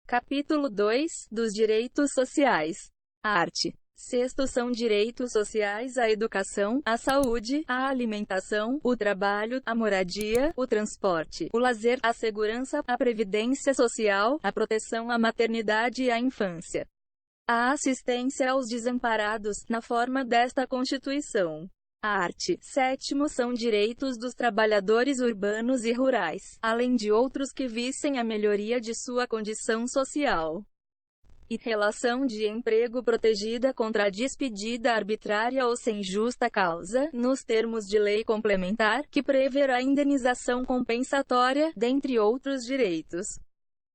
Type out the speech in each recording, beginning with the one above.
Capítulo 2, dos direitos sociais. Arte. Sexto são direitos sociais: a educação, a saúde, a alimentação, o trabalho, a moradia, o transporte, o lazer, a segurança, a previdência social, a proteção à maternidade e à infância. A assistência aos desamparados, na forma desta Constituição. A arte. Sétimo são direitos dos trabalhadores urbanos e rurais, além de outros que visem a melhoria de sua condição social e relação de emprego protegida contra a despedida arbitrária ou sem justa causa, nos termos de lei complementar, que preverá indenização compensatória, dentre outros direitos.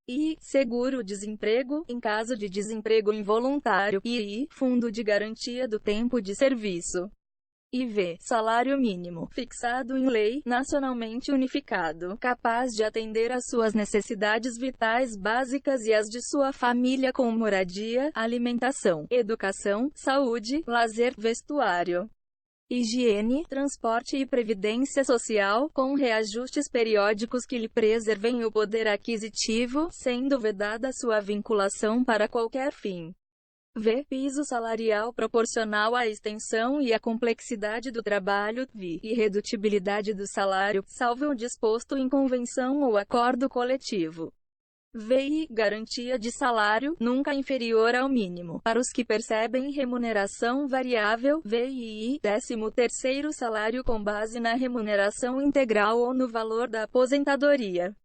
I. Seguro-desemprego, em caso de desemprego involuntário, e Fundo de Garantia do Tempo de Serviço. IV. Salário mínimo, fixado em lei, nacionalmente unificado, capaz de atender às suas necessidades vitais básicas e as de sua família, com moradia, alimentação, educação, saúde, lazer, vestuário, higiene, transporte e previdência social, com reajustes periódicos que lhe preservem o poder aquisitivo, sendo vedada sua vinculação para qualquer fim. V. Piso salarial proporcional à extensão e à complexidade do trabalho. V. Irredutibilidade do salário, salvo o disposto em convenção ou acordo coletivo. VI. Garantia de salário, nunca inferior ao mínimo, para os que percebem remuneração variável. VII. 13º salário com base na remuneração integral ou no valor da aposentadoria.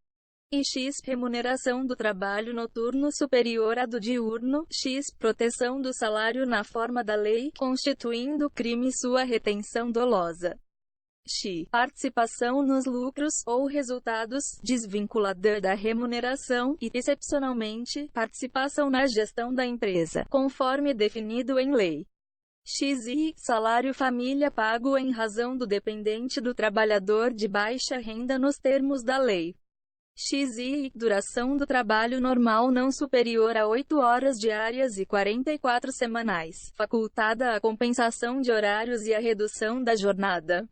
E X. Remuneração do trabalho noturno superior à do diurno. X. Proteção do salário na forma da lei, constituindo crime sua retenção dolosa. X. Participação nos lucros, ou resultados, desvinculada da remuneração, e, excepcionalmente, participação na gestão da empresa, conforme definido em lei. XI. Salário família pago em razão do dependente do trabalhador de baixa renda nos termos da lei. XI. Duração do trabalho normal não superior a 8 horas diárias e 44 semanais, facultada a compensação de horários e a redução da jornada,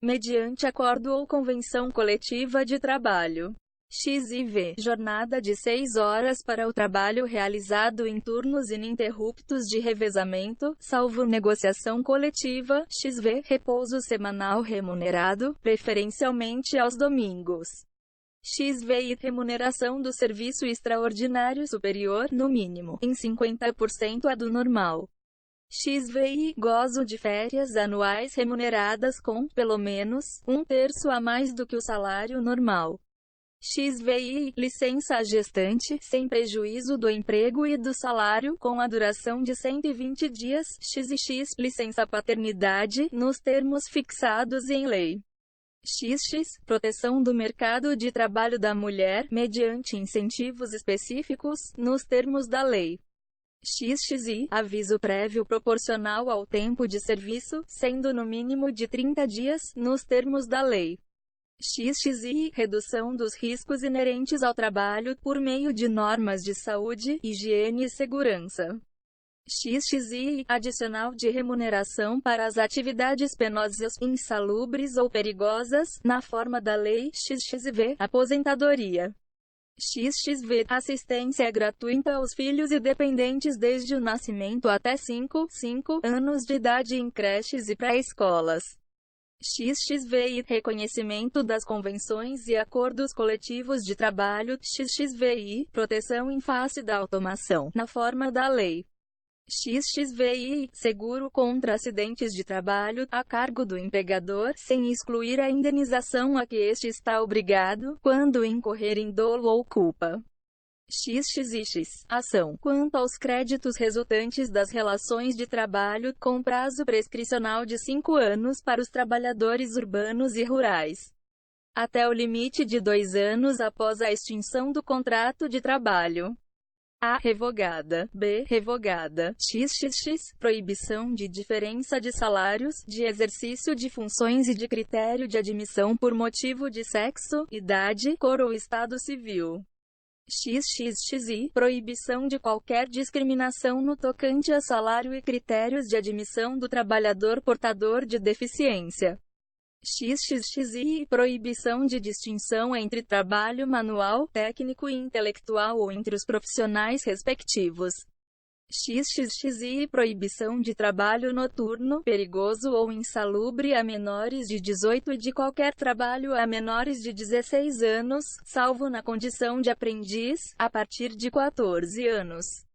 mediante acordo ou convenção coletiva de trabalho. XIV. Jornada de 6 horas para o trabalho realizado em turnos ininterruptos de revezamento, salvo negociação coletiva. XV. Repouso semanal remunerado, preferencialmente aos domingos. XVI. Remuneração do serviço extraordinário superior, no mínimo, em 50% à do normal. XVI. Gozo de férias anuais remuneradas com, pelo menos, 1/3 a mais do que o salário normal. XVI. Licença gestante, sem prejuízo do emprego e do salário, com a duração de 120 dias. XX. Licença paternidade, nos termos fixados em lei. XX. Proteção do mercado de trabalho da mulher, mediante incentivos específicos, nos termos da lei. XXI. Aviso prévio proporcional ao tempo de serviço, sendo no mínimo de 30 dias, nos termos da lei. XXI. Redução dos riscos inerentes ao trabalho, por meio de normas de saúde, higiene e segurança. XXI. Adicional de remuneração para as atividades penosas, insalubres ou perigosas, na forma da lei. XXV. Aposentadoria. XXV. Assistência gratuita aos filhos e dependentes desde o nascimento até 5 anos de idade em creches e pré-escolas. XXVI. Reconhecimento das convenções e acordos coletivos de trabalho. XXVI. Proteção em face da automação, na forma da lei. XXVI. Seguro contra acidentes de trabalho, a cargo do empregador, sem excluir a indenização a que este está obrigado, quando incorrer em dolo ou culpa. XXX. Ação quanto aos créditos resultantes das relações de trabalho, com prazo prescricional de 5 anos para os trabalhadores urbanos e rurais, até o limite de 2 anos após a extinção do contrato de trabalho. A. Revogada. B. Revogada. XXX. Proibição de diferença de salários, de exercício de funções e de critério de admissão por motivo de sexo, idade, cor ou estado civil. XXXI. Proibição de qualquer discriminação no tocante a salário e critérios de admissão do trabalhador portador de deficiência. XXXI proibição de distinção entre trabalho manual, técnico e intelectual ou entre os profissionais respectivos. XXXI proibição de trabalho noturno, perigoso ou insalubre a menores de 18 e de qualquer trabalho a menores de 16 anos, salvo na condição de aprendiz, a partir de 14 anos.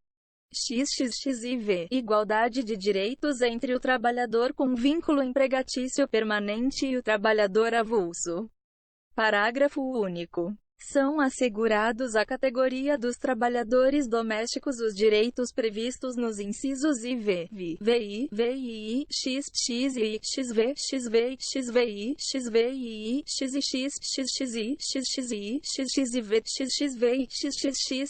XXXIV igualdade de direitos entre o trabalhador com vínculo empregatício permanente e o trabalhador avulso. Parágrafo único. São assegurados à categoria dos trabalhadores domésticos os direitos previstos nos incisos IV, VI, VII, X, XI, XV, XV, XVI, XVI, XX, XXI, XXI, XXIV, XXV, XXX,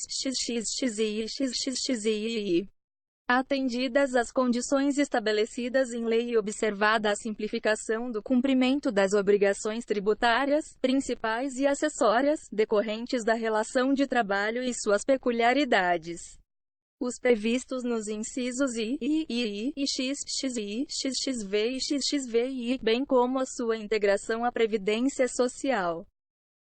XXI, XXXI. Atendidas as condições estabelecidas em lei e observada a simplificação do cumprimento das obrigações tributárias, principais e acessórias, decorrentes da relação de trabalho e suas peculiaridades. Os previstos nos incisos I, X, XI, XXV e XXVI, bem como a sua integração à Previdência Social.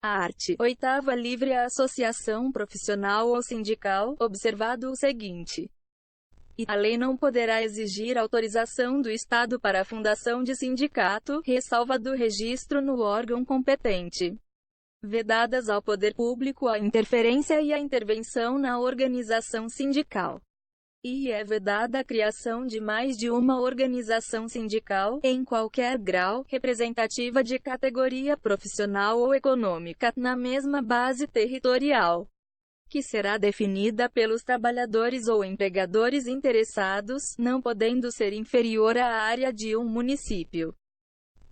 Art. 8ª livre associação profissional ou sindical, observado o seguinte. A lei não poderá exigir autorização do Estado para a fundação de sindicato, ressalva do registro no órgão competente. Vedadas ao poder público a interferência e a intervenção na organização sindical. E é vedada a criação de mais de uma organização sindical, em qualquer grau, representativa de categoria profissional ou econômica, na mesma base territorial, que será definida pelos trabalhadores ou empregadores interessados, não podendo ser inferior à área de um município.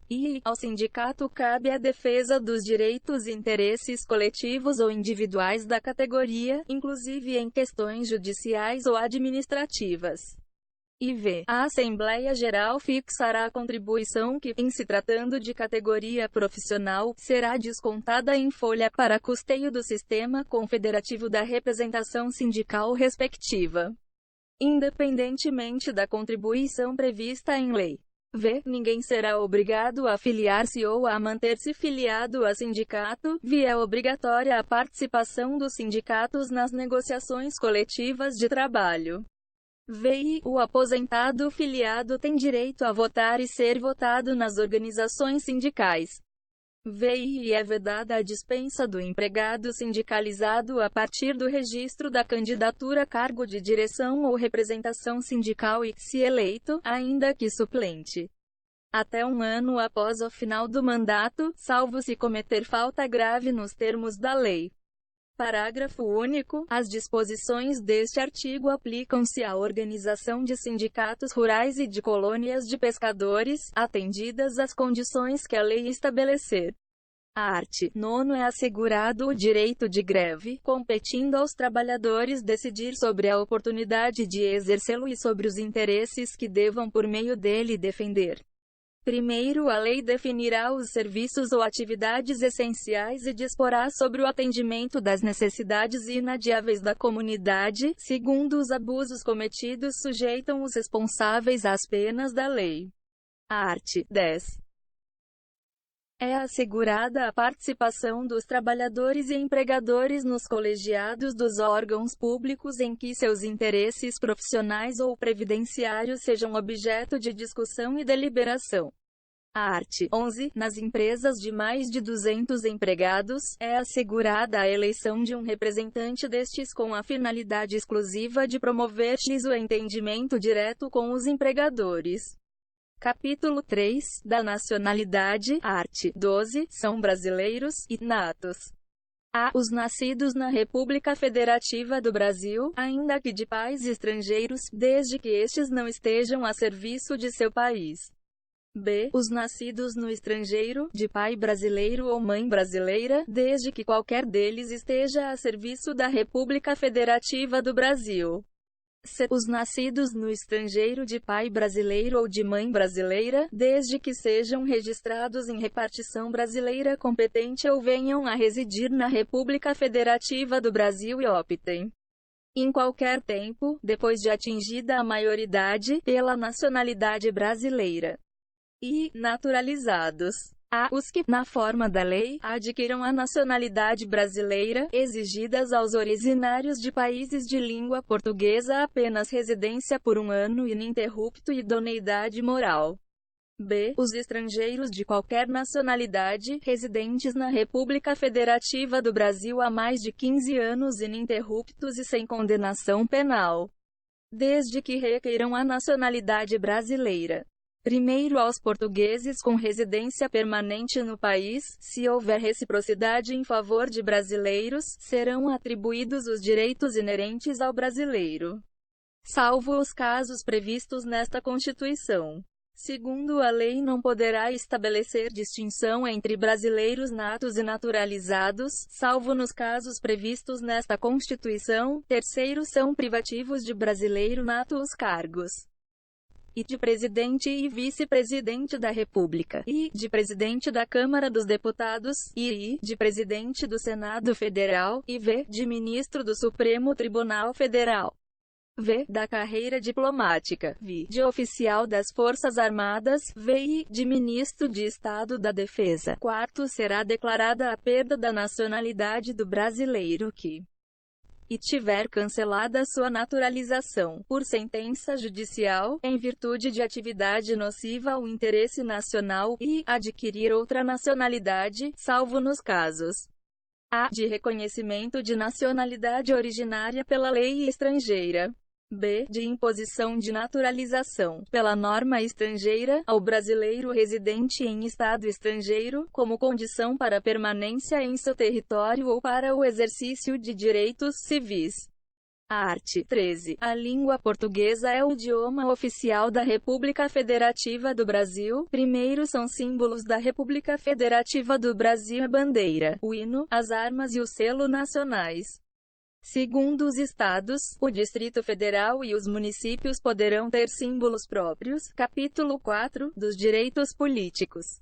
E, ao sindicato cabe a defesa dos direitos e interesses coletivos ou individuais da categoria, inclusive em questões judiciais ou administrativas. IV. A Assembleia Geral fixará a contribuição que, em se tratando de categoria profissional, será descontada em folha para custeio do sistema confederativo da representação sindical respectiva, independentemente da contribuição prevista em lei. V. Ninguém será obrigado a filiar-se ou a manter-se filiado a sindicato. V. É obrigatória a participação dos sindicatos nas negociações coletivas de trabalho. VI. O aposentado filiado tem direito a votar e ser votado nas organizações sindicais. VI. É vedada a dispensa do empregado sindicalizado a partir do registro da candidatura a cargo de direção ou representação sindical e, se eleito, ainda que suplente, até um ano após o final do mandato, salvo se cometer falta grave nos termos da lei. Parágrafo único. As disposições deste artigo aplicam-se à organização de sindicatos rurais e de colônias de pescadores, atendidas as condições que a lei estabelecer. Art. 9. É assegurado o direito de greve, competindo aos trabalhadores decidir sobre a oportunidade de exercê-lo e sobre os interesses que devam por meio dele defender. Primeiro, a lei definirá os serviços ou atividades essenciais e disporá sobre o atendimento das necessidades inadiáveis da comunidade. Segundo, os abusos cometidos sujeitam os responsáveis às penas da lei. Art. 10. É assegurada a participação dos trabalhadores e empregadores nos colegiados dos órgãos públicos em que seus interesses profissionais ou previdenciários sejam objeto de discussão e deliberação. Art. 11. Nas empresas de mais de 200 empregados, é assegurada a eleição de um representante destes com a finalidade exclusiva de promover-lhes o entendimento direto com os empregadores. Capítulo 3, da nacionalidade, art. 12, são brasileiros, e natos. A. Os nascidos na República Federativa do Brasil, ainda que de pais estrangeiros, desde que estes não estejam a serviço de seu país. B. Os nascidos no estrangeiro, de pai brasileiro ou mãe brasileira, desde que qualquer deles esteja a serviço da República Federativa do Brasil. C. Os nascidos no estrangeiro de pai brasileiro ou de mãe brasileira, desde que sejam registrados em repartição brasileira competente ou venham a residir na República Federativa do Brasil e optem, em qualquer tempo, depois de atingida a maioridade, pela nacionalidade brasileira. E naturalizados. Os que, na forma da lei, adquiram a nacionalidade brasileira, exigidas aos originários de países de língua portuguesa apenas residência por 1 ano ininterrupto e idoneidade moral. B. Os estrangeiros de qualquer nacionalidade, residentes na República Federativa do Brasil há mais de 15 anos ininterruptos e sem condenação penal, desde que requeiram a nacionalidade brasileira. Primeiro, aos portugueses com residência permanente no país, se houver reciprocidade em favor de brasileiros, serão atribuídos os direitos inerentes ao brasileiro, salvo os casos previstos nesta Constituição. Segundo, a lei não poderá estabelecer distinção entre brasileiros natos e naturalizados, salvo nos casos previstos nesta Constituição. Terceiro, são privativos de brasileiro nato os cargos e de presidente e vice-presidente da República, e de presidente da Câmara dos Deputados, e de presidente do Senado Federal, e de ministro do Supremo Tribunal Federal. Da carreira diplomática, de oficial das Forças Armadas, e de ministro de Estado da Defesa. Quarto, será declarada a perda da nacionalidade do brasileiro que tiver cancelada sua naturalização, por sentença judicial, em virtude de atividade nociva ao interesse nacional, e adquirir outra nacionalidade, salvo nos casos de reconhecimento de nacionalidade originária pela lei estrangeira. B. De imposição de naturalização, pela norma estrangeira, ao brasileiro residente em estado estrangeiro, como condição para permanência em seu território ou para o exercício de direitos civis. Art. 13. A língua portuguesa é o idioma oficial da República Federativa do Brasil. Primeiro, são símbolos da República Federativa do Brasil a bandeira, o hino, as armas e o selo nacionais. Segundo, os estados, o Distrito Federal e os municípios poderão ter símbolos próprios. Capítulo 4, dos direitos políticos.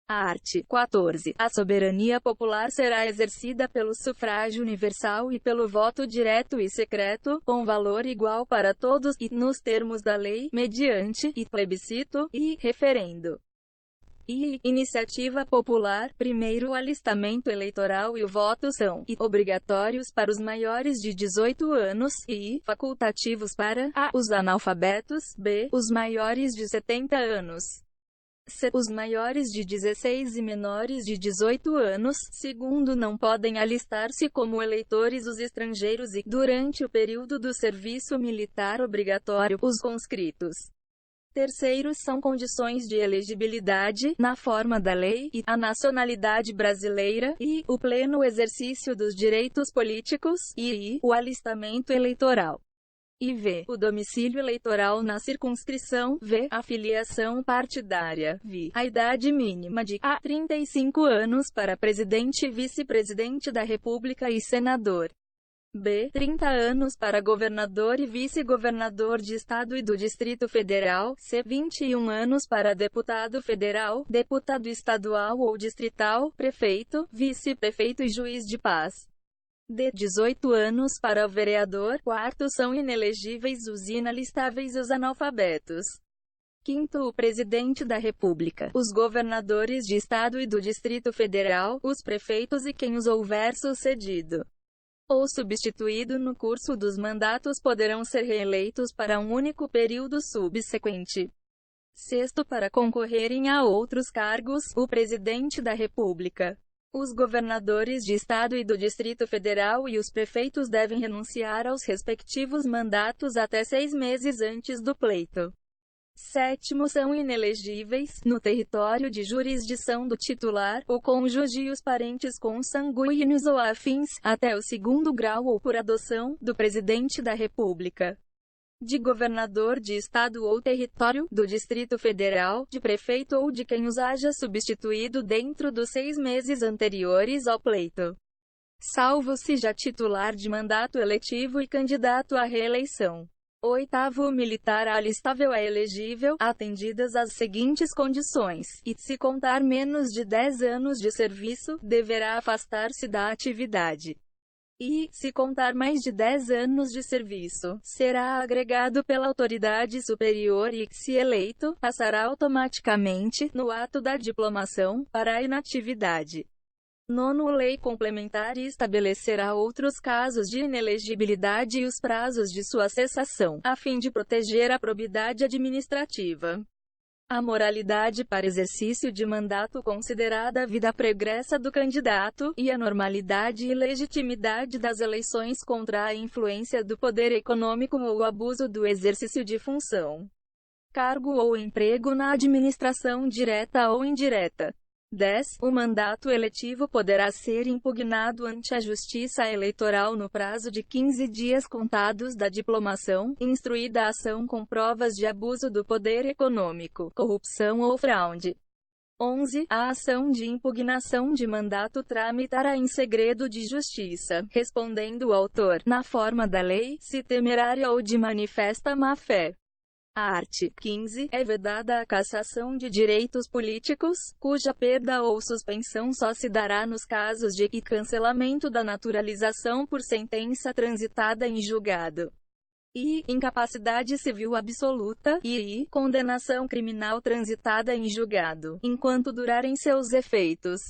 Art. 14. A soberania popular será exercida pelo sufrágio universal e pelo voto direto e secreto, com valor igual para todos, e, nos termos da lei, mediante, plebiscito, e referendo. Iniciativa popular. Primeiro, o alistamento eleitoral e o voto são obrigatórios para os maiores de 18 anos, e facultativos para os analfabetos, os maiores de 70 anos, os maiores de 16 e menores de 18 anos. Segundo, não podem alistar-se como eleitores os estrangeiros e, durante o período do serviço militar obrigatório, os conscritos. Terceiro, são condições de elegibilidade, na forma da lei, a nacionalidade brasileira, e o pleno exercício dos direitos políticos, e o alistamento eleitoral. O domicílio eleitoral na circunscrição, a filiação partidária, a idade mínima de 35 anos para presidente e vice-presidente da República e senador. 30 anos para governador e vice-governador de Estado e do Distrito Federal. 21 anos para deputado federal, deputado estadual ou distrital, prefeito, vice-prefeito e juiz de paz. 18 anos para o vereador. Quarto, são inelegíveis os inalistáveis e os analfabetos. Quinto, o presidente da República, os governadores de Estado e do Distrito Federal, os prefeitos e quem os houver sucedido ou substituído no curso dos mandatos poderão ser reeleitos para um único período subsequente. Sexto, para concorrerem a outros cargos, o presidente da República, os governadores de Estado e do Distrito Federal e os prefeitos devem renunciar aos respectivos mandatos até 6 meses antes do pleito. Sétimo, são inelegíveis, no território de jurisdição do titular, o cônjuge e os parentes consanguíneos ou afins, até o 2º grau ou por adoção, do presidente da República, de governador de estado ou território, do Distrito Federal, de prefeito ou de quem os haja substituído dentro dos 6 meses anteriores ao pleito, salvo se já titular de mandato eletivo e candidato à reeleição. Oitavo, o militar alistável é elegível, atendidas as seguintes condições, e, se contar menos de 10 anos de serviço, deverá afastar-se da atividade. e, se contar mais de 10 anos de serviço, será agregado pela autoridade superior e, se eleito, passará automaticamente, no ato da diplomação, para a inatividade. Nono, lei complementar estabelecerá outros casos de inelegibilidade e os prazos de sua cessação, a fim de proteger a probidade administrativa. A moralidade para exercício de mandato considerada a vida pregressa do candidato, e a normalidade e legitimidade das eleições contra a influência do poder econômico ou o abuso do exercício de função, cargo ou emprego na administração direta ou indireta. 10. O mandato eletivo poderá ser impugnado ante a Justiça Eleitoral no prazo de 15 dias contados da diplomação, instruída a ação com provas de abuso do poder econômico, corrupção ou fraude. 11. A ação de impugnação de mandato tramitará em segredo de justiça, respondendo o autor, na forma da lei, se temerária ou de manifesta má-fé. Art. 15. É vedada a cassação de direitos políticos, cuja perda ou suspensão só se dará nos casos de cancelamento da naturalização por sentença transitada em julgado, e incapacidade civil absoluta, e condenação criminal transitada em julgado, enquanto durarem seus efeitos.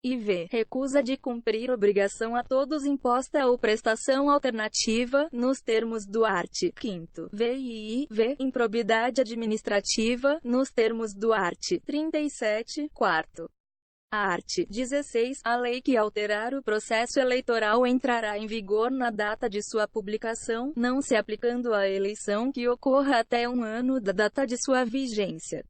E v. Recusa de cumprir obrigação a todos imposta ou prestação alternativa, nos termos do art. 5º. V. Improbidade administrativa, nos termos do art. 37, 4º. Art. 16. A lei que alterar o processo eleitoral entrará em vigor na data de sua publicação, não se aplicando à eleição que ocorra até um ano da data de sua vigência.